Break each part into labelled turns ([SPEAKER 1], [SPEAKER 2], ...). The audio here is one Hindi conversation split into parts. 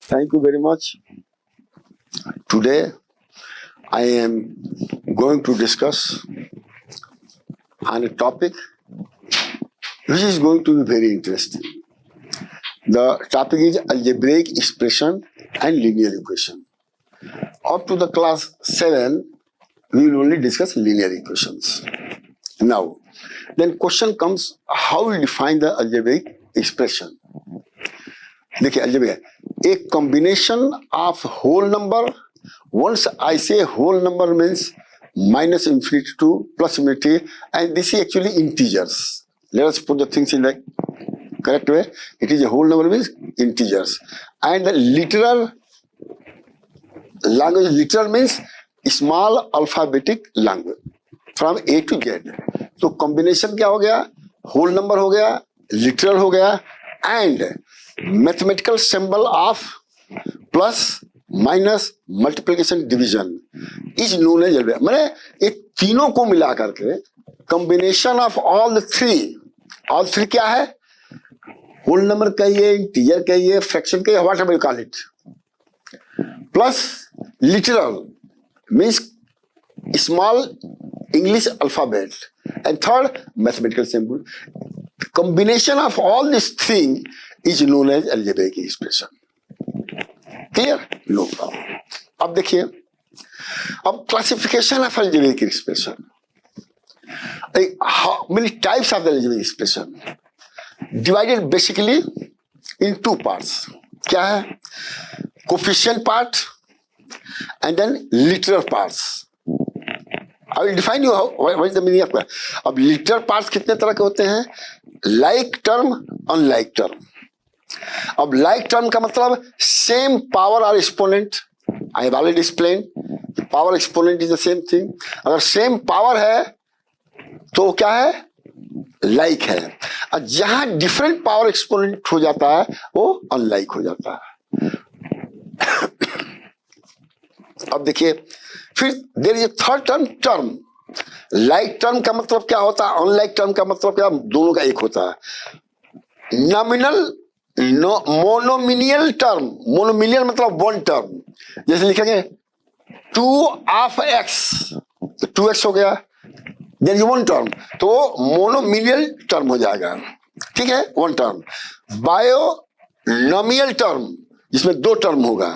[SPEAKER 1] Thank you very much. Today, I am going to discuss on a topic which is going to be very interesting. The topic is algebraic expression and linear equation. Up to the class 7, we will only discuss linear equations. Now, then question comes, how we define the algebraic expression? देखिए algebraic a combination of whole number. Once I say whole number means minus infinity to plus infinity, and this is actually integers. Let us put the things in the correct way. It is a whole number means integers, and the literal language, literal means small alphabetic language from A to Z. तो कॉम्बिनेशन क्या हो गया? होल नंबर हो गया, लिटरल हो गया, and mathematical symbol of plus minus multiplication division is known as algebra. मैंने ये तीनों को मिला करके कॉम्बिनेशन ऑफ ऑल थ्री क्या है? होल नंबर कहिए, इंटीजर कहिए, फ्रैक्शन कहिए, what ever you call it, plus literal means small English alphabet, and third mathematical symbol. The combination of all these things is known as algebraic expression. Clear? No problem. अब देखिए, अब classification of algebraic expression. How many types of the algebraic expression? Divided basically in two parts. क्या है? Coefficient part and then literal parts. I will define you what is the meaning of that. अब लिटरल पार्ट्स कितने तरह के होते हैं? Like term, unlike term. अब लाइक टर्म का मतलब सेम पावर और exponent. I have already explain, power exponent is the same thing. अगर सेम पावर है तो क्या है? लाइक है. और जहां डिफरेंट पावर एक्सपोनेंट हो जाता है वो अनलाइक हो जाता है. अब देखिए, फिर there is a third term. Like term का मतलब क्या होता है? अनलाइक टर्म का मतलब क्या? दोनों का एक होता है. Nominal मोनोमिनियल term. मोनोमिनियल मतलब वन टर्म. जैसे लिखेंगे 2 तो 2x हो गया, देयर इज वन टर्म, तो मोनोमिनियल टर्म हो जाएगा. ठीक है, वन टर्म. बायोनोमियल टर्म जिसमें दो टर्म होगा.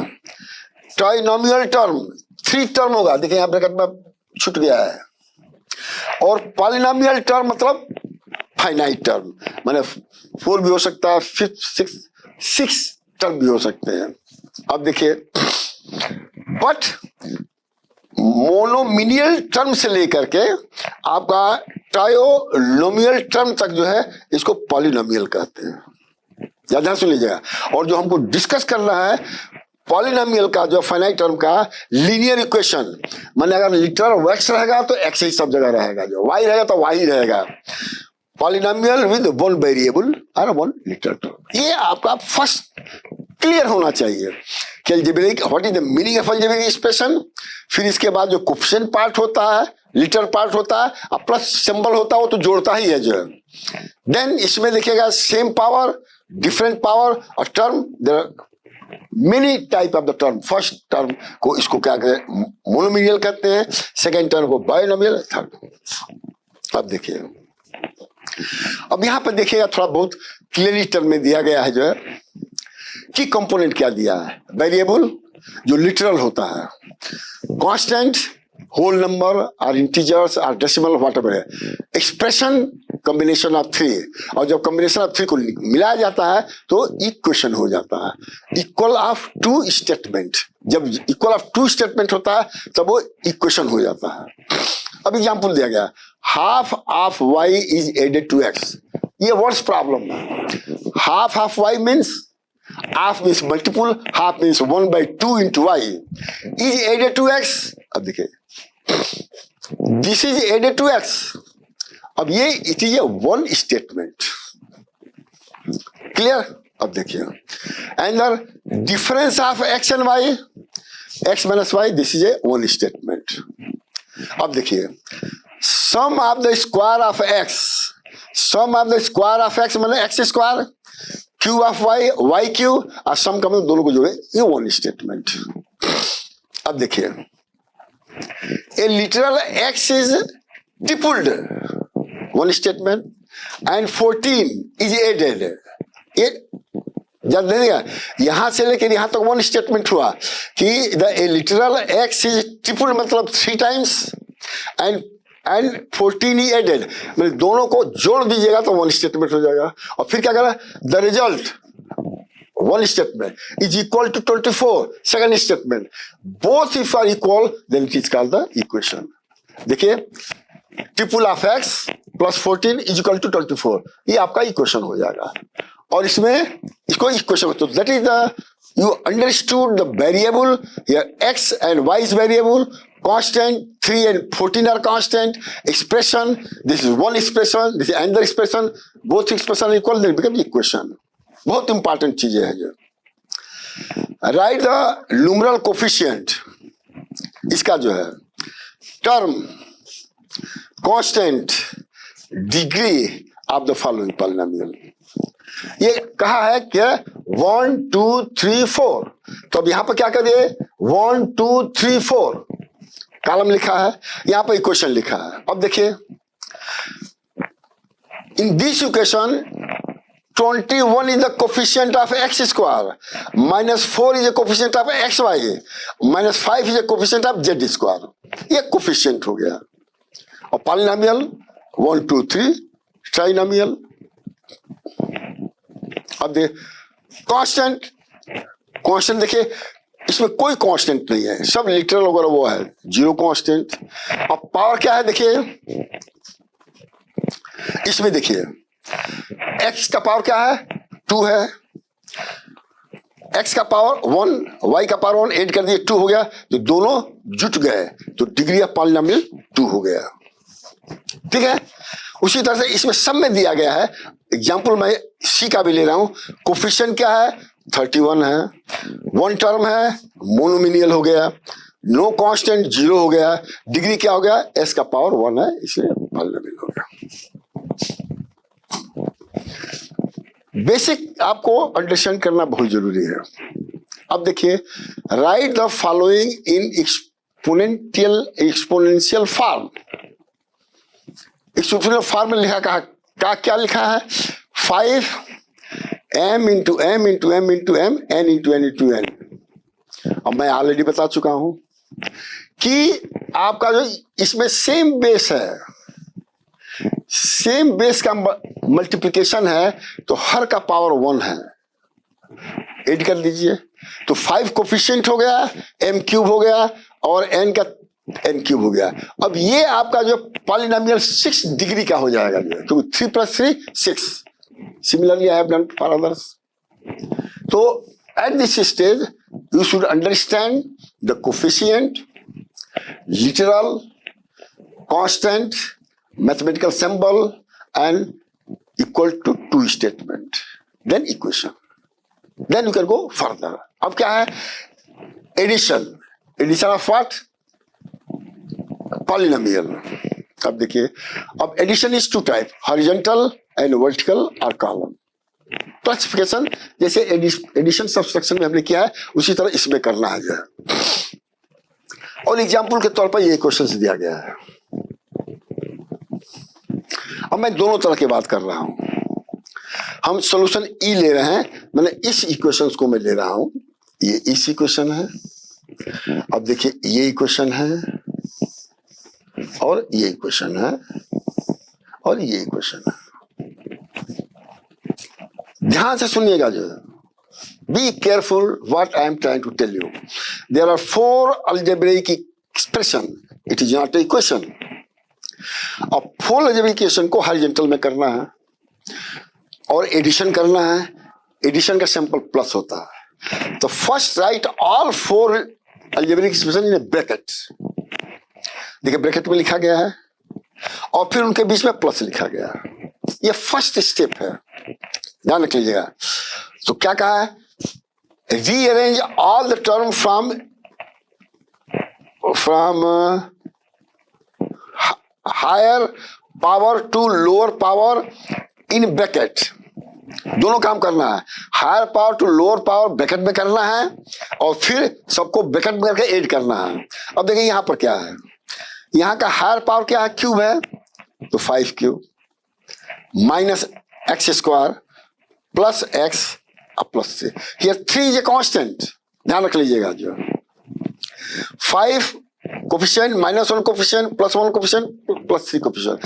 [SPEAKER 1] ट्राइनोमियल टर्म 3 टर्म होगा. देखिए यहां ब्रैकेट में छूट गया है. और पॉलिनोमियल टर्म मतलब फाइनाइट टर्म, माने 4 भी हो सकता है, 5, 6 टर्म भी हो सकते हैं. अब देखिए, बट मोनोमिनियल टर्म से लेकर के आपका ट्रायोनोमियल टर्म तक जो है इसको पॉलिनोमियल कहते हैं. ध्यान सुन लीजिएगा. और जो हमको डिस्कस करना है पॉलिनोमियल का, जो फाइनाइट टर्म का लीनियर इक्वेशन, माने अगर लिटरल x रहेगा तो x ही सब जगह रहेगा, जो y रहेगा तो y ही रहेगा. पॉलिनोमियल विद वन वेरिएबल और वन लिटरल टर्म. ये आपका फर्स्ट क्लियर होना चाहिए कि algebraic what is the meaning of algebraic expression. फिर इसके बाद जो कोएफिशिएंट पार्ट होता है, लिटरल पार्ट होता है, और प्लस सिंबल होता है, वो तो जोड़ता ही है जो. देन इसमें देखिएगा सेम पावर, डिफरेंट पावर और term. Many type of the term. First term को इसको क्या कहते हैं? मोनोमिनियल कहते हैं. सेकेंड टर्म को बायोनोमियल. थर्ड. अब देखिए, अब यहां पर देखिएगा थोड़ा बहुत क्लियरली टर्म में दिया गया है जो है कि कंपोनेंट क्या दिया है. वेरिएबल जो लिटरल होता है, कांस्टेंट, होल नंबर और इंटीजर्स और डेसिमल व्हाटएवर है. एक्सप्रेशन कॉम्बिनेशन ऑफ 3, और जब कॉम्बिनेशन ऑफ 3 को मिलाया जाता है तो इक्वेशन हो जाता है. इक्वल ऑफ 2 स्टेटमेंट, जब इक्वल ऑफ 2 स्टेटमेंट होता है तब वो इक्वेशन हो जाता है. अब एग्जांपल दिया गया, half of y is added to x. ये वर्ड्स प्रॉब्लम है. Half of y means, half means multiple, half means 1/2 into y is added to x. अब देखिए, this is added to x. अब ये it is one statement. Clear? अब देखिए, and difference of x and y, x minus y, this is a one statement. अब देखिए, sum of the square of x, some of the square of x माने x square Q of Y, Y Q और सम का मतलब दोनों को जोड़े, ये वन स्टेटमेंट। अब देखिए, a literal x is tripled, one statement, and 14 is added. ये जब देगा यहां से लेकर यहां तक वन स्टेटमेंट हुआ कि the literal x is triple मतलब 3 टाइम्स, एंड 14 ही एडेड, मतलब दोनों को जोड़ दीजिएगा तो वन स्टेटमेंट हो जाएगा। और फिर क्या करा, the result one statement is equal to 24, second statement, both if are equal then it is called the equation. देखिए, triple of x plus 14 is equal to 24, ये आपका इक्वेशन हो जाएगा। और इसमें इसको इक्वेशन, तो that is the, you understood the variable here, x and y is variable, constant 3 and 14 are constant, expression, this is one expression, this is another expression, both expression are equal, then become equation। बहुत इंपॉर्टेंट चीजें हैं जो। राइट द न्यूमरल कोफिशिएंट, इसका जो है term, constant, degree of the following polynomial. ये कहा है कि 1 2 3 4, तो अब यहां पर क्या करिए, 1 2 3 4 कॉलम लिखा है, यहां पर इक्वेशन लिखा है। अब देखिए, in this equation 21 is the coefficient of x square, -4 is the coefficient of xy, -5 is the coefficient of z square, ये कोफिशिएंट हो गया। और पॉलिनोमियल 1 2 3 ट्राइनोमियल। अब देखिए कांस्टेंट, कांस्टेंट देखिए इसमें कोई कांस्टेंट नहीं है, सब लिटरल वगैरह वो है, जीरो कांस्टेंट। अब पावर क्या है देखिए, इसमें देखिए x का पावर क्या है, 2 है, x का पावर 1, y का पावर 1 ऐड कर दिए 2 हो गया, तो दोनों जुट गए तो डिग्री ऑफ पॉलिनोमियल 2 हो गया। ठीक है, उसी तरह से इसमें सब में दिया गया है। एग्जाम्पल मैं सी का भी ले रहा हूं, कोफिशिएंट क्या है 31 है, वन टर्म है मोनोमिनियल हो गया, नो कांस्टेंट 0 हो गया, डिग्री क्या हो गया, एस का पावर 1 है, इसलिए पॉलिनोमियल हो गया। बेसिक आपको अंडरस्टैंड करना बहुत जरूरी है। अब देखिए, right the following in exponential form. Exponential form में लिखा का क्या लिखा है, 5 m into m into m into m n into n into n। अब मैं ऑलरेडी बता चुका हूं कि आपका जो इसमें सेम बेस है, सेम बेस का मल्टीप्लिकेशन है, तो हर का पावर 1 है, ऐड कर दीजिए तो 5 कोफिशिएंट हो गया, m क्यूब हो गया और n का n क्यूब हो गया। अब ये आपका जो पॉलिनोमियल 6 डिग्री का हो जाएगा, तो 3 + 3 6। Similarly I have done for others. तो at this stage you should understand the coefficient, literal, constant, mathematical symbol and equal to 2 statement, then equation, then you can go further। अब क्या है, addition, addition of what, polynomial. अब देखिए, अब addition is 2 type, horizontal and vertical और कॉलम। क्लासिफिकेशन जैसे एडिशन सब्सट्रैक्शन में हमने किया है, उसी तरह इसमें करना है। और एग्जाम्पल के तौर पर ये क्वेश्चन दिया गया है। अब मैं दोनों तरह की बात कर रहा हूं, हम सॉल्यूशन ई ले रहे हैं, मैंने इस इक्वेशंस को मैं ले रहा हूं, ये इस इक्वेशन है। अब देखिए ये इक्वेशन है और ये इक्वेशन है और ये इक्वेशन है। ध्यान से सुनिएगा, जो be careful what I am trying to tell you. There are 4 algebraic expression, it is not a equation. अब 4 अलजेब्रिक इक्वेशन को हॉरिजॉन्टल में करना है और एडिशन करना है, एडिशन का सिंपल प्लस होता है। तो first right all 4 algebraic expression in bracket. देखिए ब्रैकेट में लिखा गया है और फिर उनके बीच में प्लस लिखा गया है, ये फर्स्ट स्टेप है, ध्यान रख लीजिएगा। तो क्या कहा है, rearrange all the term from higher power to lower power in bracket, दोनों काम करना है, higher power to lower power bracket में करना है और फिर सबको ब्रैकेट में करके ऐड करना है। अब देखिए यहां पर क्या है, यहां का हायर पावर क्या है, क्यूब है, तो 5 cube minus x square plus x plus 3। Here 3 is a constant, ध्यान रख लीजिएगा। जो 5 coefficient minus 1 coefficient plus 1 coefficient plus 3 coefficient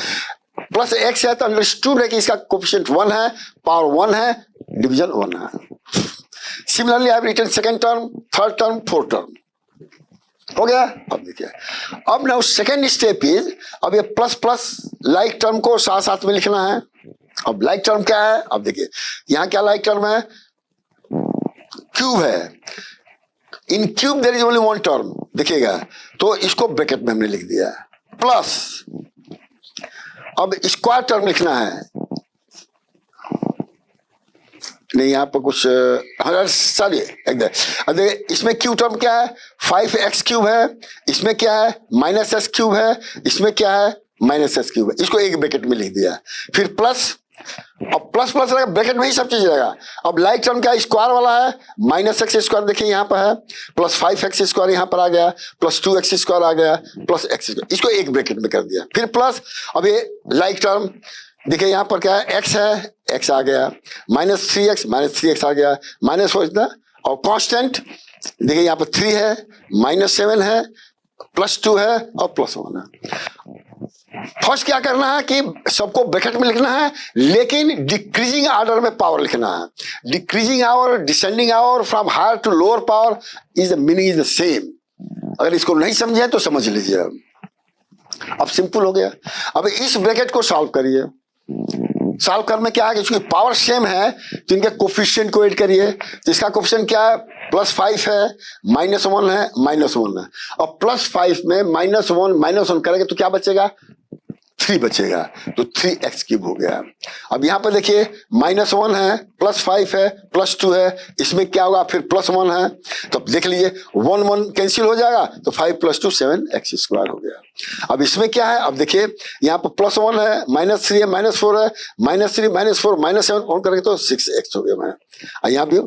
[SPEAKER 1] plus x है, तो अंडरस्टूड है कि इसका कोफिशिएंट 1 है, पावर 1 है, डिवीजन 1 है। Similarly I have written second term, third term, fourth term, हो गया। अब देखिए, अब नाउ सेकंड स्टेप इज, अब ये प्लस प्लस लाइक टर्म को साथ साथ में लिखना है। अब लाइक टर्म क्या है, अब देखिए यहां क्या लाइक टर्म है, क्यूब है, in cube there is only one term, देखिएगा, तो इसको ब्रैकेट में हमने लिख दिया प्लस, अब स्क्वायर टर्म लिखना है, नहीं यहाँ पर कुछ सॉरी एकदम, इसमें क्यू टर्म क्या है, 5x क्यूब है, इसमें क्या है माइनस एस क्यूब है, इसमें क्या है माइनस एस क्यूब है, इसको एक ब्रैकेट में लिख दिया, फिर प्लस, अब प्लस प्लस रहेगा ब्रैकेट में ही सब चीज रहेगा। अब लाइक टर्म क्या स्क्वायर वाला है, माइनस एक्स स्क्वायर देखिए यहाँ पर है, प्लस 5x स्क्वायर यहाँ पर आ गया, प्लस 2x स्क्वायर आ गया, प्लस एक्स स्क्वायर, इसको एक ब्रैकेट में कर दिया, फिर प्लस, अब ये लाइक टर्म देखिए यहाँ पर क्या है, x है, x आ गया, माइनस 3x आ गया, माइनस 4 इतना, और कांस्टेंट देखिए यहाँ पर 3 है, माइनस 7 है, प्लस 2 है और प्लस 1 है। फर्स्ट क्या करना है कि सबको ब्रैकेट में लिखना है, लेकिन डिक्रीजिंग ऑर्डर में पावर लिखना है। डिक्रीजिंग आवर, डिसेंडिंग आवर from higher to lower power is the meaning is the same. अगर इसको नहीं समझे तो समझ लीजिए। अब सिंपल हो गया। अब इस ब्रैकेट को सॉल्व करिए। सॉल्व करने क्या है कि इसकी पावर सेम है तो इनके कोफिशिएंट को ऐड करिए। तो इसका कोफिशिएंट क्या है, +5 है, -1 है, -1 है, और +5 में -1 करेंगे तो क्या बचेगा, 3 बचेगा, तो 3x³ हो गया। अब यहां पर देखिए -1 है, +5 है, +2 है, इसमें क्या होगा फिर +1 है, तो देख लीजिए 1 1 कैंसिल हो जाएगा, तो 5 + 2 7x² हो गया। अब इसमें क्या है, अब देखिए यहाँ पर +1 है, -3 है, -4 है, -3 -4 -7 ऑन करेंगे तो 6x हो गया। यहाँ भी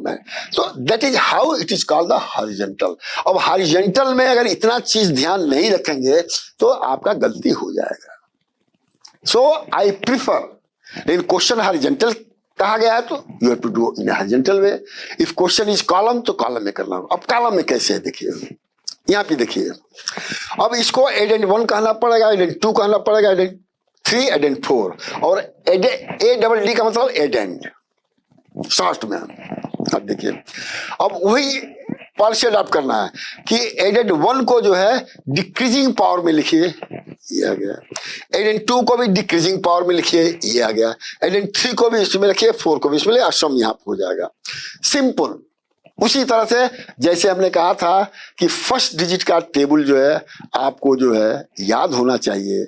[SPEAKER 1] तो that is how it is called the horizontal. अब हॉरिजॉन्टल में अगर इतना चीज ध्यान नहीं रखेंगे तो आपका गलती हो जाएगा। So I prefer, in question horizontal कहा गया है तो you have to do in horizontal way. If question is column तो कॉलम में करना। अब कॉलम में कैसे है देखिए, यहाँ पे देखिए, अब इसको एडेंड 1 कहना पड़ेगा, एडेंड 2 कहना पड़ेगा, एडेंड 3, एडेंड 4, और ADD का मतलब एडेंड शॉर्ट में। अब देखिए, अब वही पॉलिसी अडॉप्ट करना है कि एडेड 1 को जो है डिक्रीजिंग पावर में लिखिए, ये आ गया। एडेड 2 को भी डिक्रीजिंग पावर में लिखिए, ये आ गया। एडेड 3 को भी इसमें लिखिए, 4 को भी इसमें लिखिए, सम यहाँ हो जाएगा। सिंपल। उसी तरह से जैसे हमने कहा था कि फर्स्ट डिजिट का टेबल जो है आपको जो है याद होना चाहिए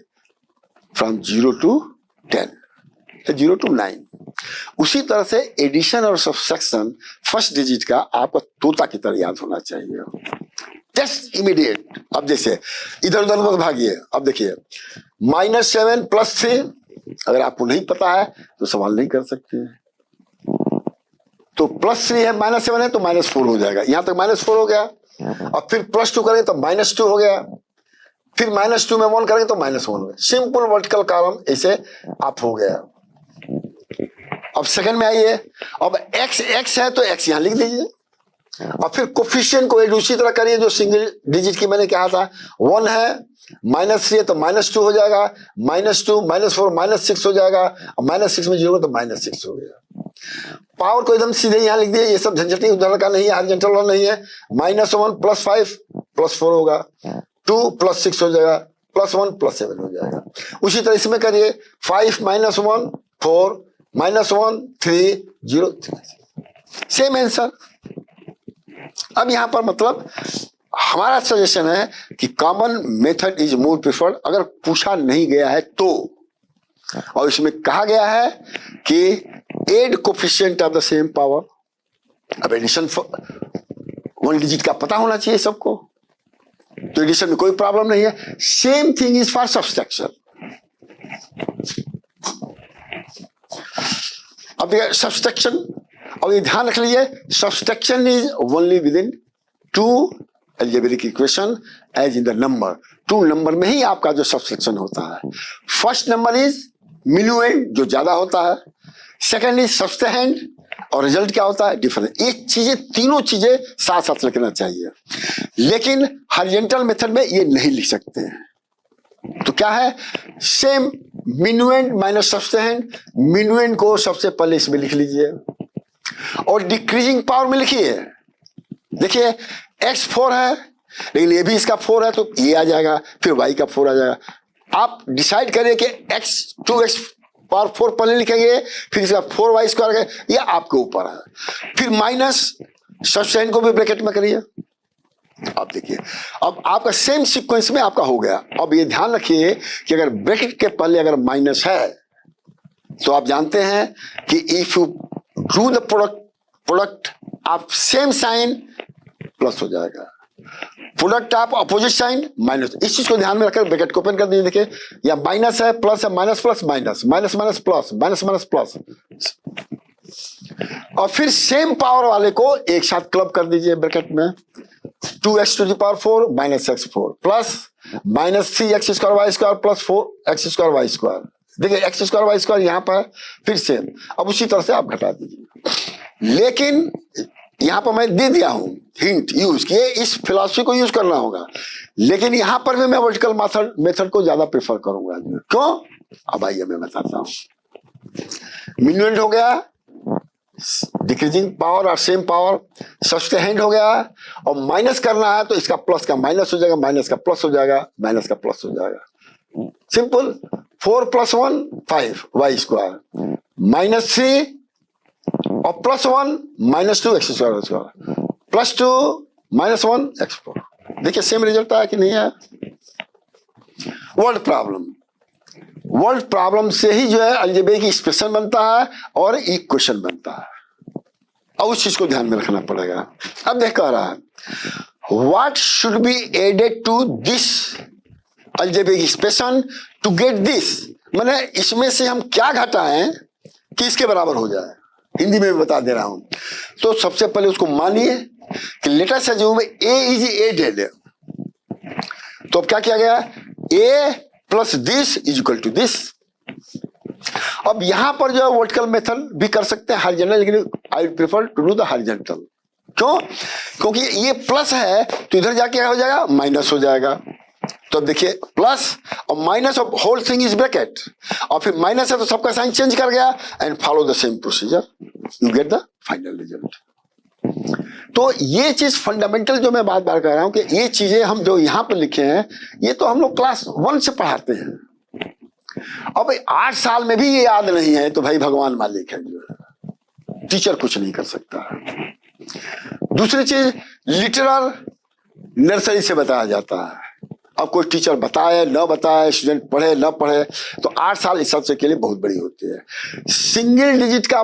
[SPEAKER 1] फ्रॉम 0 to 10, 0 to 9। उसी तरह से एडिशन और सब्सट्रैक्शन फर्स्ट डिजिट का आपको तोता की तरह याद होना चाहिए, जस्ट इमीडिएट। अब जैसे इधर उधर मत भागिए। अब देखिए -7 + 3, अगर आपको नहीं पता है तो सवाल नहीं कर सकते। तो +3 है, -7 है तो -4 हो जाएगा, यहां तक -4 हो गया। अब फिर +2 करेंगे तो -2 हो गया, फिर -2 में 1 करेंगे तो -1 हो गया। सिंपल वर्टिकल कॉलम ऐसे आप हो गया। अब सेकंड में आइए। अब x है तो x यहां लिख दीजिए, और फिर कोफिशिएंट को उसी तरह करिए जो सिंगल डिजिट की मैंने कहा था। 1 है, -3 है तो -2 हो जाएगा, -2 -4 -6 हो जाएगा, और -6 में 0 तो -6 हो गया। पावर को एकदम सीधे यहां लिख दिए, ये सब झंझटी उधर का नहीं है, हॉरिजॉन्टल वाला नहीं है। -1 + 5 + 4 होगा, 2 + 6 हो जाएगा, +1 + 7 हो जाएगा। उसी तरह इसमें करिए, 5 -1 4 -1 3 0 सेम आंसर। अब यहां पर मतलब हमारा सजेशन है कि common method is more preferred अगर पूछा नहीं गया है तो। और इसमें कहा गया है कि add coefficient of the same power. अब एडिशन 1 डिजिट का पता होना चाहिए सबको, तो एडिशन में कोई प्रॉब्लम नहीं है। Same thing is for subtraction. अब देखिए सब्सट्रैक्शन, अब ये ध्यान रख लीजिए, subtraction is only within two algebraic equation as in the number. Two number में ही आपका जो सब्सट्रैक्शन होता है। फर्स्ट नंबर इज मिनुएंड, जो ज्यादा होता है। सेकेंड इज सब्सट्रैंड, और रिजल्ट क्या होता है, डिफरेंस। ये चीजें, तीनों चीजें साथ साथ लिखना चाहिए, लेकिन हॉरिजॉन्टल मेथड में ये नहीं लिख सकते हैं। तो क्या है, सेम मिनुएंड माइनस सब्सट्रैंड। मिनुएंड को सबसे पहले इसमें लिख लीजिए और डिक्रीजिंग पावर में लिखिए। देखिए x4 है, लेकिन ये भी इसका 4 है, तो ये आ जाएगा, फिर y का 4 आ जाएगा। आप डिसाइड करिए कि x 4 पहले लिखेंगे, फिर इसका 4y स्क्वायर, ये आपके ऊपर है। फिर माइनस सब्सट्रैंड को भी ब्रैकेट में करिए। आप देखिए, अब आपका सेम सीक्वेंस में आपका हो गया। अब ये ध्यान रखिए कि अगर ब्रैकेट के पहले अगर माइनस है, तो आप जानते हैं कि if you do the product आप सेम साइन प्लस हो जाएगा, प्रोडक्ट आप अपोजिट साइन माइनस। इस चीज को ध्यान में रखकर ब्रैकेट को ओपन कर दीजिए। देखिए, या माइनस है, प्लस है, minus plus minus, minus minus plus, minus minus plus, और फिर सेम पावर वाले को एक साथ क्लब कर दीजिए ब्रैकेट में। 2x to the power 4 minus x4 plus minus 3x square y square plus 4x square y square. देखिए x स्क्वायर वाई स्क्वायर यहाँ पर फिर सेम। अब उसी तरह से आप घटा दीजिए, लेकिन यहां पर मैं दे दिया हूं हिंट यूज किए, इस फिलॉसफी को यूज करना होगा, लेकिन यहां पर भी मैं वर्टिकल मेथड को ज्यादा प्रेफर करूंगा। क्यों, अब आइए मैं बताता हूं। मिनुएंड हो गया, डिक्रीजिंग पावर और सेम पावर, सब्सट्रैंड हो गया, और माइनस करना है तो इसका प्लस का माइनस हो जाएगा, माइनस का प्लस हो जाएगा, माइनस का प्लस हो जाएगा। सिंपल। 4 + 1 5 वाई स्क्वायर माइनस 3 और plus 1 minus 2 x square plus 2 minus 1 x4। देखिए सेम रिजल्ट आया कि नहीं आया। वर्ड प्रॉब्लम से ही जो है अलजेब्रिक एक्सप्रेशन बनता है और इक्वेशन बनता है, और उस चीज को ध्यान में रखना पड़ेगा। अब देख कह रहा है what should be added to this algebraic expression to get this, माने इसमें से हम क्या घटाएं कि इसके बराबर हो जाए। हिंदी में भी बता दे रहा हूं। तो सबसे पहले उसको मानिए कि let us assume a is added. तो अब क्या किया गया, a plus this is equal to this. अब यहां पर जो है वर्टिकल मेथड भी कर सकते हैं, हॉरिजॉन्टल, लेकिन I prefer to do the horizontal. क्यों, क्योंकि ये प्लस है तो इधर जाके क्या हो जाएगा, माइनस हो जाएगा। तो अब देखिए प्लस और minus of whole thing is bracket, और फिर माइनस है तो सबका साइन चेंज कर गया, and follow the same procedure, you get the final result. तो ये चीज फंडामेंटल जो मैं बार बार कह रहा हूं कि ये चीजें हम जो यहां पर लिखे हैं, ये तो हम लोग क्लास 1 से पढ़ाते हैं। अब 8 साल में भी ये याद नहीं है तो भाई भगवान मालिक है, जो है टीचर कुछ नहीं कर सकता। दूसरी चीज, लिटरल नर्सरी से बताया जाता है। अब कोई टीचर बताए न बताए, स्टूडेंट पढ़े न पढ़े, तो 8 साल इस सबसे के लिए बहुत बड़ी होती है। सिंगल डिजिट का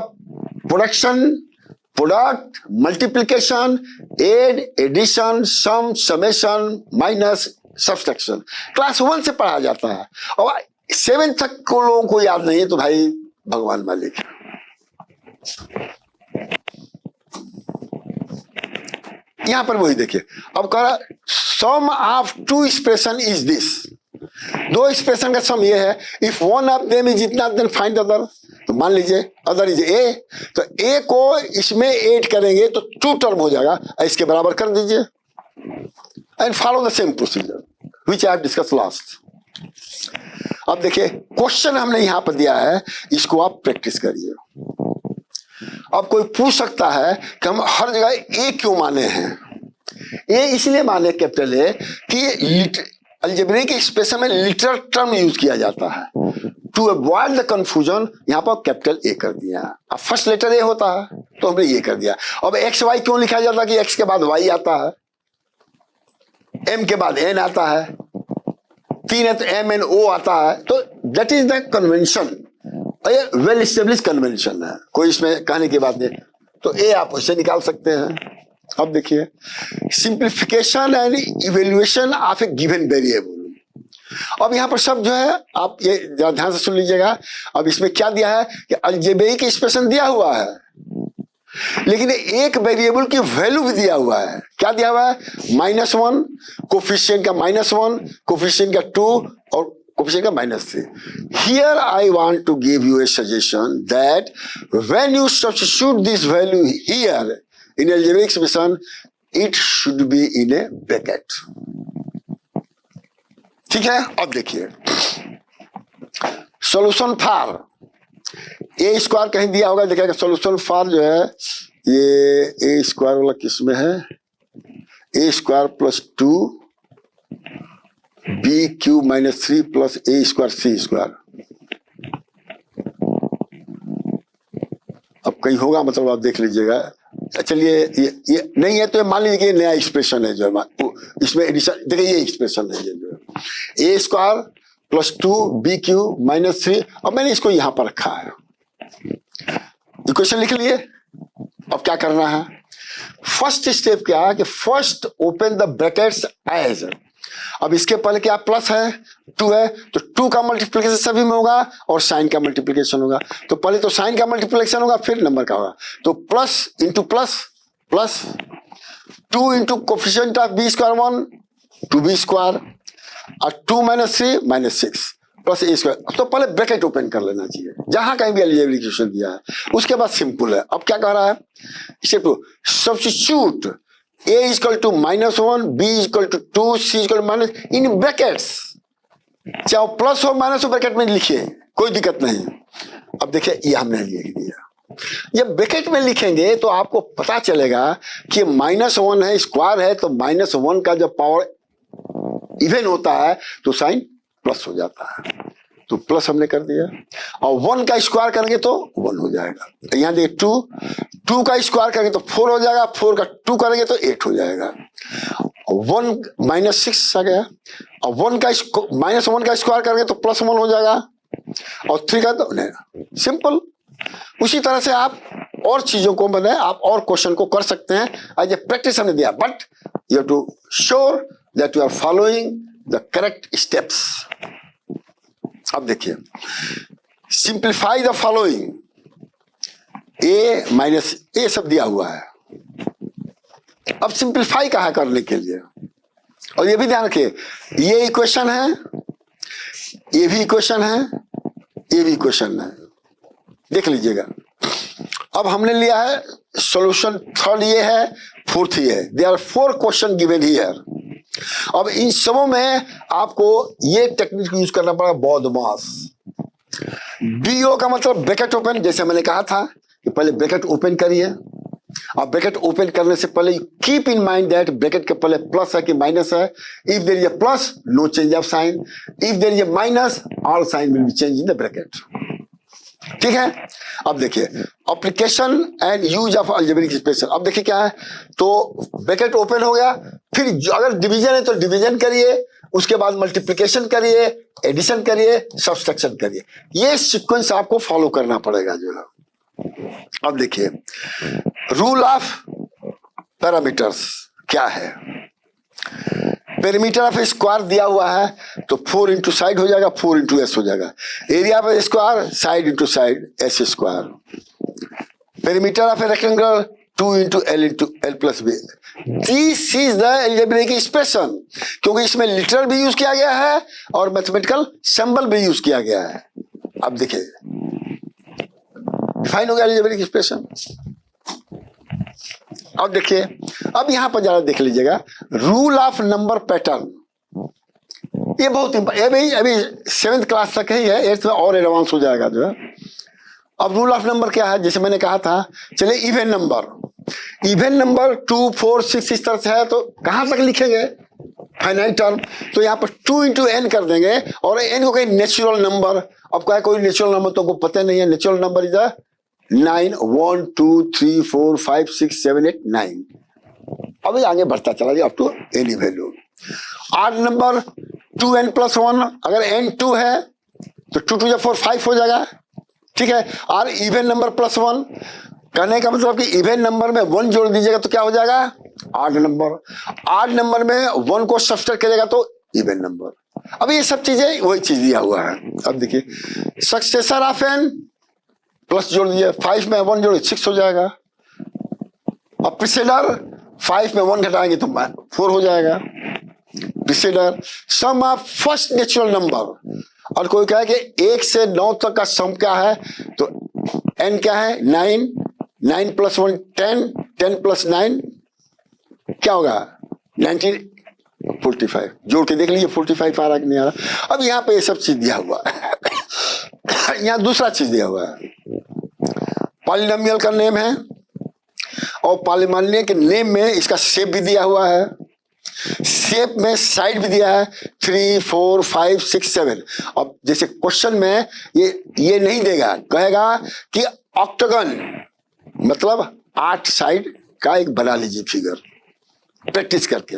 [SPEAKER 1] प्रोडक्ट, मल्टीप्लिकेशन, एड, एडिशन, सम, समेशन, माइनस, सब्सट्रैक्शन क्लास 1 से पढ़ा जाता है, और 7 तक को लोगों को याद नहीं है तो भाई भगवान मालिक है। यहां पर वही देखिए, अब कह रहा sum of 2 expression is this. 2 expression का सम ये है, if one of them is इतना देन फाइंड अदर। तो मान लीजिए अदर इज ए, तो ए को इसमें ऐड करेंगे तो 2 टर्म हो जाएगा, इसके बराबर कर दीजिए, and follow the same procedure which I have discuss last. अब देखिए क्वेश्चन हमने यहां पर दिया है, इसको आप प्रैक्टिस करिए। अब कोई पूछ सकता है कि हम हर जगह ए क्यों माने हैं। ए इसलिए माने कैपिटल ए कि अलजेब्रिक एक्सप्रेशन में लिटरल टर्म यूज किया जाता है। टू अवॉइड द कंफ्यूजन यहां पर कैपिटल ए कर दिया। अब फर्स्ट लेटर ए होता है तो हमने ये कर दिया। अब एक्स वाई क्यों लिखा जाता है कि एक्स के बाद वाई आता है, एम के बाद एन आता है, 3 है तो एम एन ओ आता है। तो that is the convention, well establish convention है, कोई इसमें कहने की बात नहीं। तो ए आप उससे निकाल सकते हैं। अब देखिए simplification and evaluation of A given variable. अब यहाँ पर सब जो है आप ये जरा ध्यान से सुन लीजिएगा। अब इसमें क्या दिया है कि अलजेब्रिक एक्सप्रेशन दिया हुआ है, लेकिन एक वेरिएबल की वैल्यू भी दिया हुआ है। क्या दिया हुआ है? -1, कोफिशिएंट का -1, कोफिशिएंट का 2 और कोफिशिएंट का -3। Here I want to give you a suggestion that when you substitute this value here in algebraic expression, it should be in a bracket। ठीक है, अब देखिए सॉल्यूशन फॉर ए स्क्वायर कहीं दिया होगा, देखिएगा सॉल्यूशन फॉर जो है ये ए स्क्वायर वाला किस में है? A square plus 2 b q -3 plus a square c square. अब कहीं होगा, मतलब आप देख लीजिएगा। चलिए ये नहीं है तो ये मान लीजिए कि नया एक्सप्रेशन है जो है इसमें एडिशन। देखिए ये एक्सप्रेशन है, ये जो है a square plus 2 b q -3। अब मैंने इसको यहां पर रखा है, इक्वेशन लिख लिए। अब क्या करना है? फर्स्ट स्टेप क्या है कि first open the brackets as. अब इसके पहले क्या प्लस है, 2 है, तो 2 का मल्टीप्लिकेशन सभी में होगा और साइन का मल्टीप्लिकेशन होगा। तो पहले तो साइन का मल्टीप्लिकेशन होगा, फिर नंबर का होगा। तो plus into plus plus 2 into coefficient of b square 1 2b square और 2 -3 -6 प्लस ए स्क्वायर। तो पहले ब्रैकेट ओपन कर लेना चाहिए जहां कहीं भी अलजेब्रिक इक्वेशन दिया है। उसके बाद सिंपल है। अब क्या कह रहा है? Step substitute a equal to -1, b equal to 2, c equal to minus in brackets. चाहे प्लस हो माइनस हो ब्रैकेट में लिखिए, कोई दिक्कत नहीं। अब देखिए ये हमने लिख दिया। जब ब्रैकेट में लिखेंगे तो आपको पता चलेगा कि -1 है, स्क्वायर है, तो -1 का जब पावर इवन होता है तो साइन प्लस हो जाता है। तो प्लस हमने कर दिया और 1 का स्क्वायर करेंगे तो 1 हो जाएगा। यहाँ देखिए 2 का स्क्वायर करेंगे तो 4 हो जाएगा, 4 का 2 करेंगे तो 8 हो जाएगा। 1 -6 आ गया और 1 का स्क्वायर करेंगे तो +1 हो जाएगा और 3 का तो नहीं। सिंपल। उसी तरह से आप और चीजों को बनाए, आप और क्वेश्चन को कर सकते हैं। आज ये प्रैक्टिस हमने दिया, but you have to sure that you are following the correct steps. अब देखिए सिंप्लीफाई द फॉलोइंग। a सब दिया हुआ है। अब सिंप्लीफाई कहा करने के लिए, और ये भी ध्यान रखिए ये इक्वेशन है, ये भी इक्वेशन है, ये भी इक्वेशन है। देख लीजिएगा। अब हमने लिया है सॉल्यूशन, थर्ड ये है, फोर्थ ये है। There are 4 question given here. अब इन सबों में आपको ये टेक्निक यूज करना पड़ेगा, बॉडमास। बीओ का मतलब ब्रैकेट ओपन, जैसे मैंने कहा था कि पहले ब्रैकेट ओपन करिए। अब ब्रैकेट ओपन करने से पहले keep in mind that bracket के पहले प्लस है कि माइनस है। If there is a plus, no change of sign. If there is a minus, all sign will be change in the bracket. ठीक है। अब देखिए application and use of algebraic expression. अब देखिए क्या है, तो ब्रैकेट ओपन हो गया, फिर अगर डिवीजन है तो डिवीजन करिए, उसके बाद मल्टीप्लिकेशन करिए, एडिशन करिए, सब्सट्रैक्शन करिए। ये सीक्वेंस आपको फॉलो करना पड़ेगा जो है। अब देखिए रूल ऑफ पैरामीटर्स क्या है। पेरीमीटर ऑफ स्क्वायर दिया हुआ है तो 4 इंटू साइड हो जाएगा, 4 इंटू एस हो जाएगा। Area of square side into side s square. Perimeter of rectangle 2 into l plus b. This is the algebraic expression, क्योंकि इसमें लिटरल भी यूज किया गया है और मैथमेटिकल सिंबल भी यूज किया गया है। अब देखिए डिफाइन हो गया अलजेब्रिक एक्सप्रेशन। अब देखिए, अब यहां पर जरा देख लीजिएगा रूल ऑफ नंबर पैटर्न। ये बहुत अभी 7th क्लास तक ही है, 8th में और एडवांस हो जाएगा जो है। अब रूल ऑफ नंबर क्या है, जैसे मैंने कहा था, चलिए इवन नंबर 2 4 6 इस तरह से है, तो कहां तक लिखेंगे फाइनाइट टर्म। तो यहाँ पर 2 इंटू एन कर देंगे और एन को कहीं नेचुरल नंबर। अब क्या कोई नेचुरल नंबर तो को पता नहीं है। Natural number is 9 1 2 3 4 5 6 7 8 9। अभी आगे बढ़ता चला जाए up to any value. Odd number 2n+1, अगर n 2 है तो 2 2 4 5 हो जाएगा। ठीक है। और इवन नंबर +1 कहने का मतलब कि इवन नंबर में 1 जोड़ दीजिएगा तो क्या हो जाएगा, आड नंबर। आड नंबर में 1 को सब्सट्रैक्ट करेगा तो इवन नंबर। अब ये सब चीजें वही चीज दिया हुआ है। अब देखिए सक्सेसर ऑफ एन प्लस जोड़ दीजिए, 5 में 1 जोड़े 6 हो जाएगा। अब प्रीसीडर 5 में 1 घटाएंगे तो 4 हो जाएगा। प्रीसीडर सम ऑफ फर्स्ट नेचुरल नंबर, और कोई कहे कि 1 से 9 तक का सम क्या है, तो n क्या है 9, 9 प्लस 1 10, 10 प्लस 9 क्या होगा 1945। जोड़ के देख लीजिए 45 आ रहा कि नहीं आ रहा। अब यहाँ पे ये सब चीज दिया हुआ है। यहाँ दूसरा चीज दिया हुआ है, पॉलिनोमियल का नेम है, और पॉलिनोमियल के नेम में इसका शेप भी दिया हुआ है। शेप में साइड भी दिया है 3, 4, 5, 6, 7। अब जैसे क्वेश्चन में ये नहीं देगा, कहेगा कि ऑक्टागन मतलब 8 साइड का एक बना लीजिए फिगर प्रैक्टिस करके,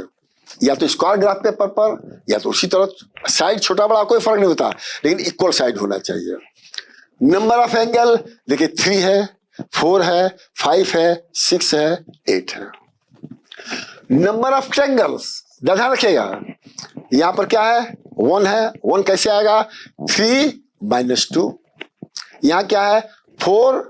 [SPEAKER 1] या तो स्क्वायर ग्राफ पेपर पर या तो उसी तरह। साइड छोटा बड़ा कोई फर्क नहीं होता, लेकिन इक्वल साइड होना चाहिए। नंबर ऑफ एंगल देखिए 3 है, 4 है, 5 है, 6 है, 8 है। नंबर ऑफ ट्रायंगल्स ध्यान रखिएगा, यहां पर क्या है 1 है, 1 कैसे आएगा 3 - 2। यहां क्या है 4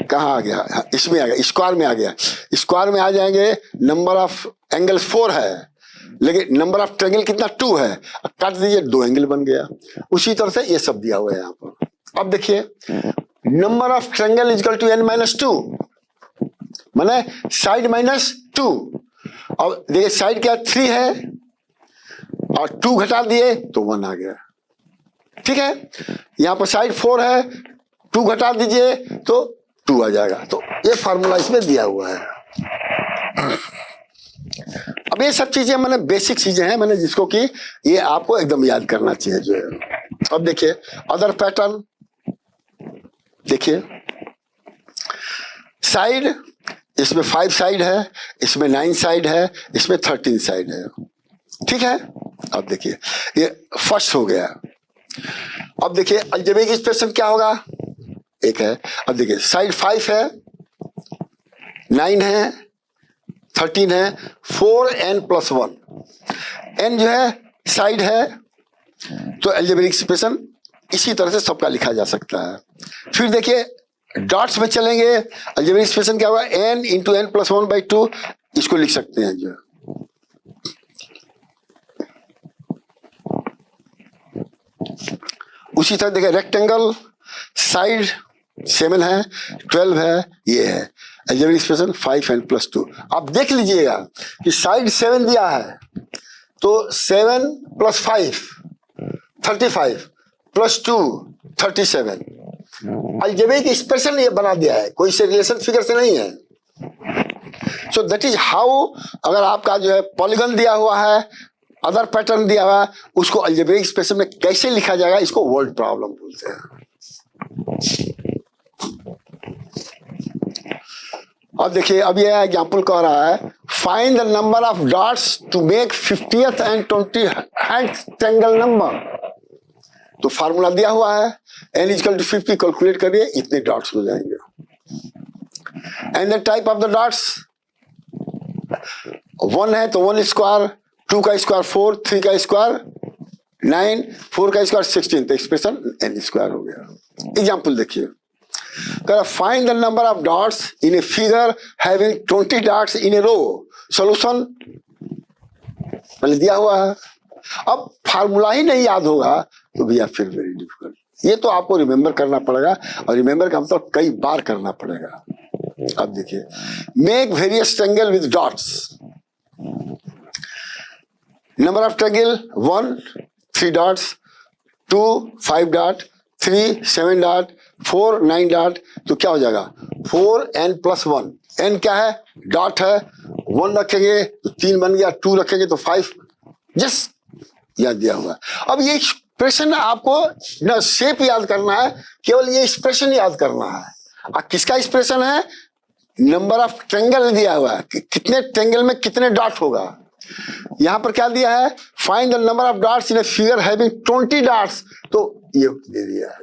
[SPEAKER 1] कहाँ आ गया, इसमें आ गया, स्क्वायर में आ गया। स्क्वायर में आ जाएंगे, नंबर ऑफ एंगल 4 है, लेकिन नंबर ऑफ ट्रायंगल कितना 2 है, काट दीजिए 2 एंगल बन गया। उसी तरह से ये सब दिया हुआ है यहाँ पर। अब देखिए number of triangle equal to n - 2, माने साइड -2। अब देखिए साइड क्या 3 है और 2 घटा दिए तो 1 आ गया, ठीक है। यहाँ पर साइड 4 है, 2 घटा दीजिए तो 2 आ जाएगा। तो ये फार्मूला इसमें दिया हुआ है। अब ये सब चीजें मैंने बेसिक चीजें हैं, मैंने जिसको कि ये आपको एकदम याद करना चाहिए जो है। अब देखिए अदर पैटर्न, देखिए साइड इसमें 5 साइड है, इसमें 9 साइड है, इसमें 13 साइड है, ठीक है। अब देखिए ये फर्स्ट हो गया। अब देखिए अलजेब्रिक एक्सप्रेशन क्या होगा, एक है। अब देखिए साइड 5 है, 9 है, 13 है, 4n + 1। n जो है साइड है, तो अलजेब्रिक एक्सप्रेशन इसी तरह से सबका लिखा जा सकता है। फिर देखिए डॉट्स में चलेंगे, अलजेब्रिक एक्सप्रेशन क्या होगा n × n + 1/2, इसको लिख सकते हैं जो। उसी तरह देखिए रेक्टेंगल साइड 7 है, 12 है, ये है अलजेब्रिक एक्सप्रेशन 5n + 2। आप देख लीजिएगा कि साइड 7 दिया है, तो 7 + 5 35 + 2 37। अलजेब्रिक एक्सप्रेशन ये बना दिया है, कोई से रिलेशन फिगर से नहीं है। सो दैट इज हाउ, अगर आपका जो है पॉलीगन दिया हुआ है, अदर पैटर्न दिया हुआ है, उसको अलजेब्रिक एक्सप्रेशन में कैसे लिखा जाएगा, इसको वर्ड प्रॉब्लम बोलते हैं। अब देखिए अब ये एग्जांपल कह रहा है find the number of dots to make 50th and 20th triangle number. तो फार्मूला दिया हुआ है n = 50, कैलकुलेट करिए इतने डॉट्स हो जाएंगे। And the type of the dots 1 है तो 1 स्क्वायर, 2 का स्क्वायर 4, 3 का स्क्वायर 9, 4 का स्क्वायर 16, तो एक्सप्रेशन n² हो गया। एग्जाम्पल देखिए, find the number of dots in a figure having 20 dots in a row. Solution पहले दिया हुआ है। अब फार्मूला ही नहीं याद होगा तो भैया फिर वेरी डिफिकल्ट। ये तो आपको रिमेंबर करना पड़ेगा, और रिमेंबर का मतलब कई बार करना पड़ेगा। अब देखिए make various triangle with dots. Number of triangle 1 3 dots, 2 5 dot, 3 7 dot, 4 9 dot, तो क्या हो जाएगा 4n + 1। n क्या है डॉट है, 1 रखेंगे तो 3 बन गया, 2 रखेंगे तो 5, जस्ट याद दिया हुआ। अब ये एक्सप्रेशन आपको न शेप याद करना है, केवल ये एक्सप्रेशन याद करना है। अब किसका एक्सप्रेशन है, नंबर ऑफ ट्रायंगल दिया हुआ है कि कितने ट्रायंगल में कितने डॉट होगा। यहां पर क्या दिया है find the number of dots in a figure having 20 dots, तो ये दे दिया है।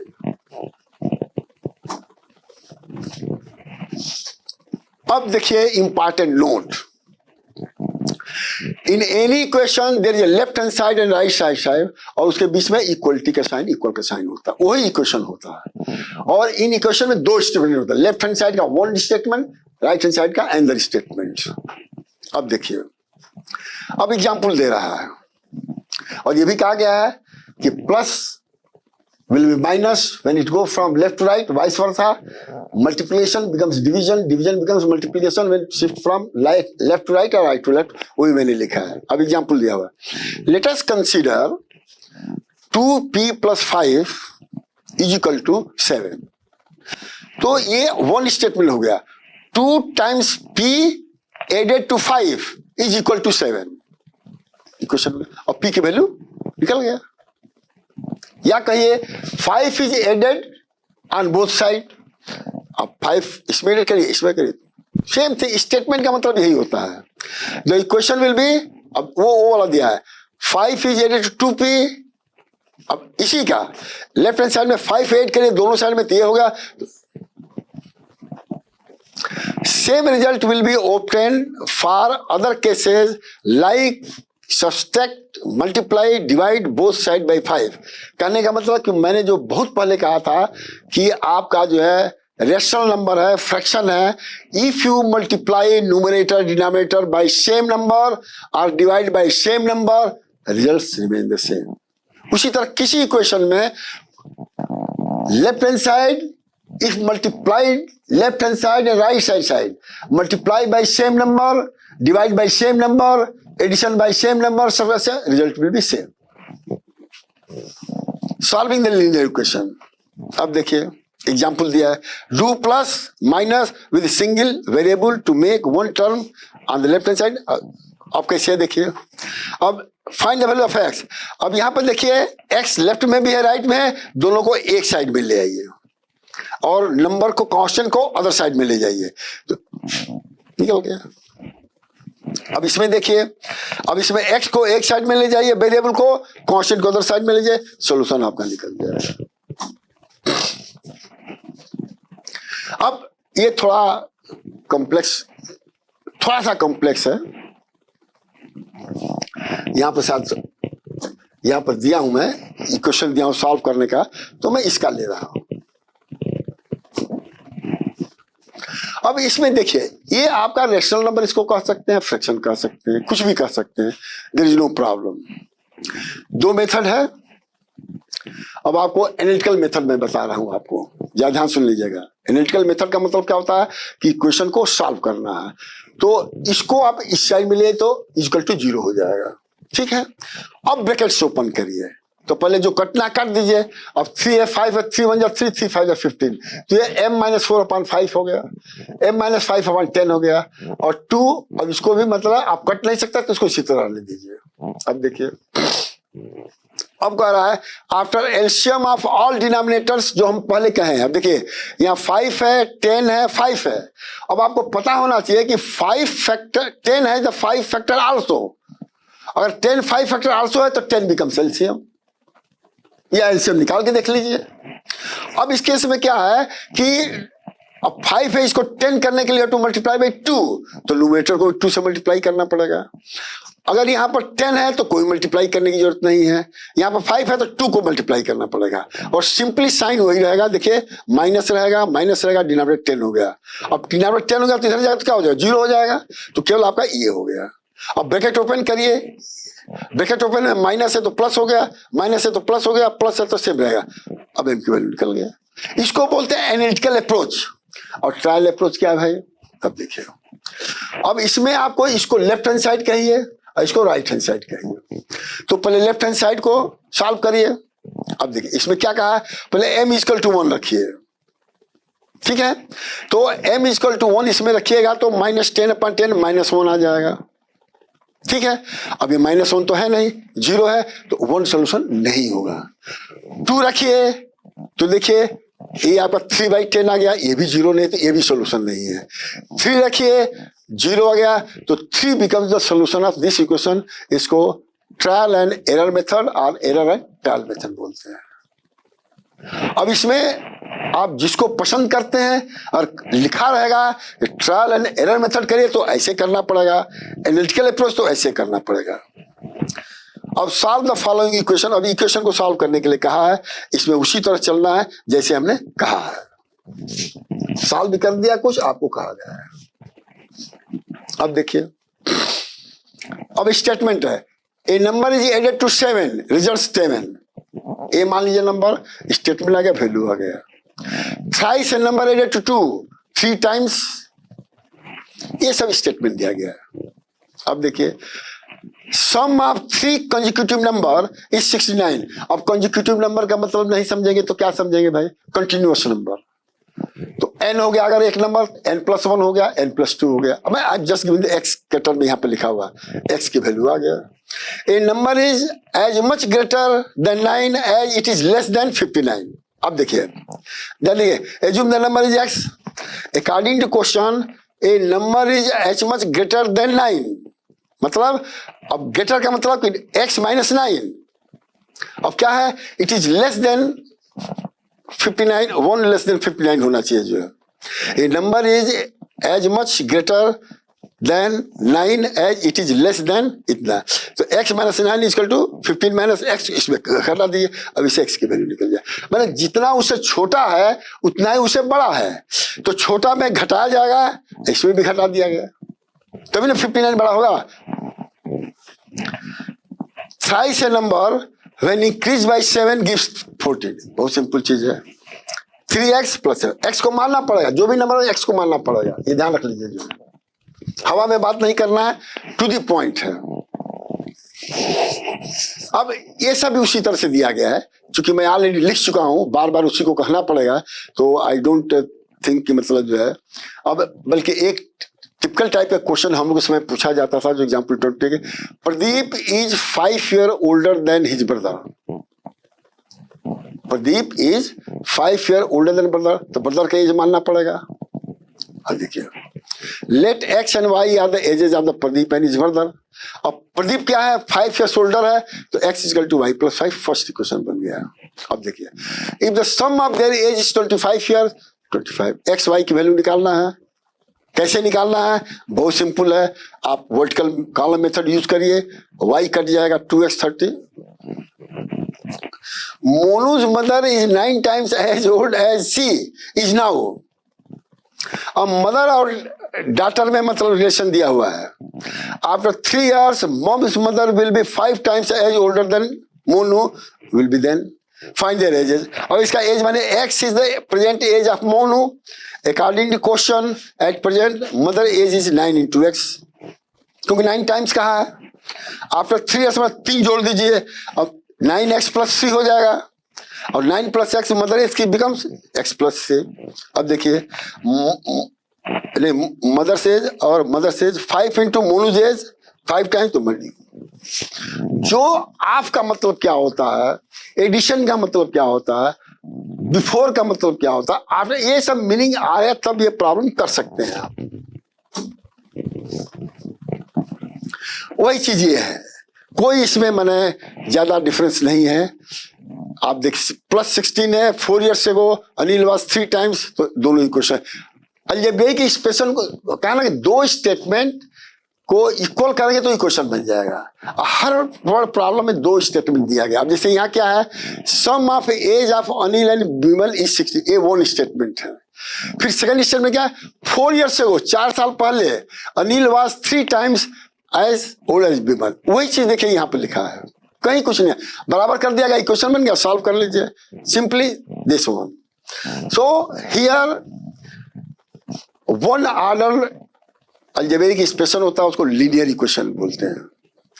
[SPEAKER 1] अब देखिए important note, in any equation there is a left hand side and right side और उसके बीच में इक्वलिटी का साइन, इक्वल का साइन होता है, वही इक्वेशन होता है। और इन इक्वेशन में दो स्टेटमेंट होता है, लेफ्ट हैंड साइड का one statement, right hand side का अनदर स्टेटमेंट। अब देखिए, अब एग्जांपल दे रहा है और ये भी कहा गया है कि plus will be minus when it go from left to right, vice versa. Multiplication becomes division, division becomes multiplication when shift from left to right or right to left, वही मैंने लिखा है। अब एग्जाम्पल दिया हुआ है, let us consider 2p plus 5 is equal to 7। तो ये वन स्टेटमेंट हो गया, 2 times p added to 5 is equal to 7 equation में, और p की वैल्यू निकल गया। या कहिए 5 is added on both side, अब 5 इसमें एडेड करिए, इसमें करिए, सेम थिंग। स्टेटमेंट का मतलब यही होता है। द इक्वेशन विल बी, अब वो वाला दिया है 5 इज एडेड टू 2p, अब इसी का लेफ्ट हैंड साइड में 5 ऐड करिए, दोनों साइड में तो ये होगा, same result will be obtain for other cases like subtract, multiply, divide both side by 5। कहने का मतलब कि मैंने जो बहुत पहले कहा था कि आपका जो है रेशनल नंबर है, फ्रैक्शन है, if you multiply numerator denominator by same number और divide by same number, results remain the same. उसी तरह किसी इक्वेशन में left hand side if multiplied left hand side and right side multiply by same number, divide by same number, addition by same number, सब ऐसे result will be same. Solving the linear equation. अब देखिए एग्जाम्पल दिया है, do plus minus with a single variable to make one term on the left hand side. अब कैसे देखिए, अब find the value of x। अब यहाँ पर देखिए x लेफ्ट में भी है, राइट में है, दोनों को एक साइड में ले आइए और नंबर को, कांस्टेंट को अदर साइड में ले जाइए, तो निकल गया। अब इसमें देखिए, अब इसमें x को एक साइड में ले जाइए, वेरिएबल को, कांस्टेंट को अदर साइड में ले जाइए, सॉल्यूशन आपका निकल गया। अब ये थोड़ा सा कॉम्प्लेक्स है, यहां पर साथ यहां पर दिया हूं मैं, इक्वेशन दिया हूं सॉल्व करने का, तो मैं इसका ले रहा हूं। अब इसमें देखिए, ये आपका रेशनल नंबर इसको कह सकते हैं, फ्रैक्शन कह सकते हैं, कुछ भी कह सकते हैं, देयर इज नो प्रॉब्लम। दो मेथड है। अब आपको एनालिटिकल मेथड में बता रहा हूं, आपको ज्यादा ध्यान सुन लीजिएगा। एनालिटिकल मेथड का मतलब क्या होता है कि इक्वेशन को सॉल्व करना है, तो इसको आप इस साइड में ले तो इक्वल टू 0 हो जाएगा, ठीक है। अब ब्रैकेट्स ओपन करिए, तो पहले जो कटना काट दीजिए। अब 3 है, 5 है, 3 1 3, 3 5 15, तो ये m-4/5 हो गया, m-5/10 हो गया, और 2, अब इसको भी मतलब आप कट नहीं सकता तो इसको इसी तरह ले दीजिए। अब देखिए, अब कह रहा है after LCM of all denominators, जो हम पहले कहे हैं। अब देखिए यहाँ 5 है, 10 है, 5 है। अब आपको पता होना चाहिए कि 5 फैक्टर 10 है तो 5 फैक्टर आल्सो, अगर 10 5 फैक्टर आल्सो है तो 10 बिकम्स एलसीएम, या एलसीएम निकाल के देख लीजिए। अब इस केस में क्या है कि अब 5 है, इसको 10 करने के लिए टू मल्टीप्लाई बाई 2, तो न्यूमरेटर को 2 से मल्टीप्लाई करना पड़ेगा। अगर यहाँ पर 10 है तो कोई मल्टीप्लाई करने की जरूरत नहीं है, यहाँ पर 5 है तो 2 को मल्टीप्लाई करना पड़ेगा, और सिंपली साइन वही रहेगा। देखिए माइनस रहेगा, डिनोमिनेटर 10 हो गया। अब डिनोमिनेटर 10 हो गया तो इधर जाएगा तो क्या हो जाएगा, 0 हो जाएगा, तो केवल आपका ये हो गया। अब ब्रैकेट ओपन करिए, ब्रैकेट ओपन में माइनस है तो प्लस हो गया, माइनस है तो प्लस हो गया, प्लस है तो सेम रहेगा। अब m की वैल्यू निकल गया। इसको बोलते हैं एनालिटिकल अप्रोच। और ट्रायल अप्रोच क्या है भाई, अब देखिए, अब इसमें आपको इसको लेफ्ट हैंड साइड कहिए और इसको राइट हैंड साइड कहिए। तो पहले लेफ्ट हैंड साइड को सॉल्व करिए। अब देखिए इसमें क्या कहा है, पहले m=1 रखिए, ठीक है। तो m=1 इसमें रखिएगा तो -10/10 -1 आ जाएगा, ठीक है। अब ये -1 तो है नहीं, 0 है, तो 1 सोल्यूशन नहीं होगा। 2 रखिए तो देखिए ये आपका 3/10 आ गया, ये भी 0 नहीं, तो ये भी सोल्यूशन नहीं है। 3 रखिए, 0 आ गया, तो 3 becomes the solution of this equation. इसको ट्रायल एंड एरर मेथड और एरर एंड ट्रायल मेथड बोलते हैं। अब इसमें आप जिसको पसंद करते हैं और लिखा रहेगा ट्रायल एंड एरर मेथड करिए तो ऐसे करना पड़ेगा, एनालिटिकल अप्रोच तो ऐसे करना पड़ेगा। अब सॉल्व द फॉलोइंग इक्वेशन, अब इक्वेशन को सॉल्व करने के लिए कहा है, इसमें उसी तरह चलना है जैसे हमने कहा है। सॉल्व भी कर दिया कुछ आपको कहा गया है। अब देखिए, अब स्टेटमेंट है a number is added to 7, result 7। A मान लीजिए नंबर, स्टेटमेंट आ गया, वैल्यू आ गया। Thrice a number added to 2, 3 times, ये सब स्टेटमेंट दिया गया है। अब देखिए, sum of 3 consecutive number is 69। अब कंसेक्यूटिव नंबर का मतलब नहीं समझेंगे तो क्या समझेंगे भाई? Continuous number. तो n हो गया अगर एक नंबर, n+1 हो गया, n+2 हो गया। अब मैं जस्ट गिवन द x के टर्म में यहाँ पे लिखा हुआ, x की वैल्यू आ गया। A number is as much greater than 9 as it is less than 59। अब देखिए, assume the number is x, according to question a number is as much greater than 9, मतलब अब ग्रेटर का मतलब कि x - 9। अब क्या है? It is less than 59, 1 less than 59 होना चाहिए जो है। A number is as much greater than 9 as it is less than इतना। तो x - 9 is equal to 15 - x, इसमें करना दिए। अब इसे x की वैल्यू निकल जाए, मतलब जितना उससे छोटा है उतना ही उससे बड़ा है, तो छोटा में घटाया जाएगा, इसमें भी घटा दिया गया, तभी ना 59 बड़ा होगा। Thrice a number when increase by 7 gives 14। बहुत सिंपल चीज है। 3x + 7, x को मानना पड़ेगा, जो भी नंबर है x को मानना पड़ेगा, ये ध्यान रख लीजिए। जो हवा में बात नहीं करना है, टू द पॉइंट है। अब ये सब भी उसी तरह से दिया गया है, क्योंकि मैं ऑलरेडी लिख चुका हूं, बार बार उसी को कहना पड़ेगा, तो आई डोंट थिंक कि मतलब जो है अब, बल्कि एक टिपिकल टाइप का क्वेश्चन हम लोग समय पूछा जाता था, जो एग्जाम्पल 20 के, Pradeep is 5 year older than his brother. Pradeep is 5 year older than brother, तो ब्रदर का एज मानना पड़ेगा। अब देखिए, let x and y are the ages of the Pradeep and his brother. अब प्रदीप क्या है? 5 ईयर्स ओल्डर है, तो x = y + 5, फर्स्ट इक्वेशन बन गया। अब देखिए, if the sum of their age is 25 year, 25 x y की वैल्यू निकालना है। कैसे निकालना है? बहुत सिंपल है, आप वर्टिकल कॉलम मेथड यूज करिए, y कट जाएगा 2x 30। Monu's mother is 9 times as old as she is now. अब मदर और डॉटर में मतलब रिलेशन दिया हुआ है। After 3 years mom's mother will be 5 times as older then Monu will be then find their ages। और इसका एज माने x is the present age of Monu, according to question at present mother age is 9 into x, क्योंकि 9 टाइम्स कहा है। आफ्टर 3 years में 3 जोड़ दीजिए, अब 9x + 3 हो जाएगा, और 9 + x मदर एज की बिकम्स x + 3। अब देखिए, मदर एज और mother age 5 into Monu's age 5 times, तो मल्टी। जो आफ्टर का मतलब क्या होता है, एडिशन का मतलब क्या होता है, बिफोर का मतलब क्या होता है, आफ्टर, ये सब मीनिंग आया तब ये प्रॉब्लम कर सकते हैं आप। वही चीज ये है, कोई इसमें माने ज्यादा डिफरेंस नहीं है। आप देख +16 है, 4 years ago Anil was 3 times, तो दोनों ही क्वेश्चन। अलजेब्रिक एक्सप्रेशन को कहना कि 2 स्टेटमेंट को इक्वल करेंगे तो इक्वेशन बन जाएगा। हर वर्ड प्रॉब्लम में 2 स्टेटमेंट दिया गया। अब जैसे यहाँ क्या है, sum of age of Anil and Vimal is 60, ये 1 स्टेटमेंट है। फिर सेकंड स्टेटमेंट क्या है, 4 years ago 4 साल पहले Anil was 3 times as old as Vimal, वही चीज देखिए यहाँ पे लिखा है, कहीं कुछ नहीं, बराबर कर दिया गया, इक्वेशन बन गया, सॉल्व कर लीजिए, simply this one. So here 1 order algebraic expression होता है, उसको लीनियर इक्वेशन बोलते हैं,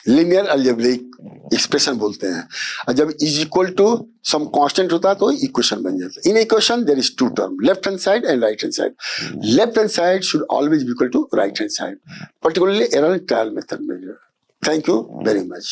[SPEAKER 1] लीनियर अलजेब्रिक एक्सप्रेशन बोलते हैं। और जब is equal to sum constant होता है तो इक्वेशन बन जाता है। In equation there is 2 term, left hand side and right hand side. Left hand side should always be equal to right hand side, particularly error trial method में। Thank you very much.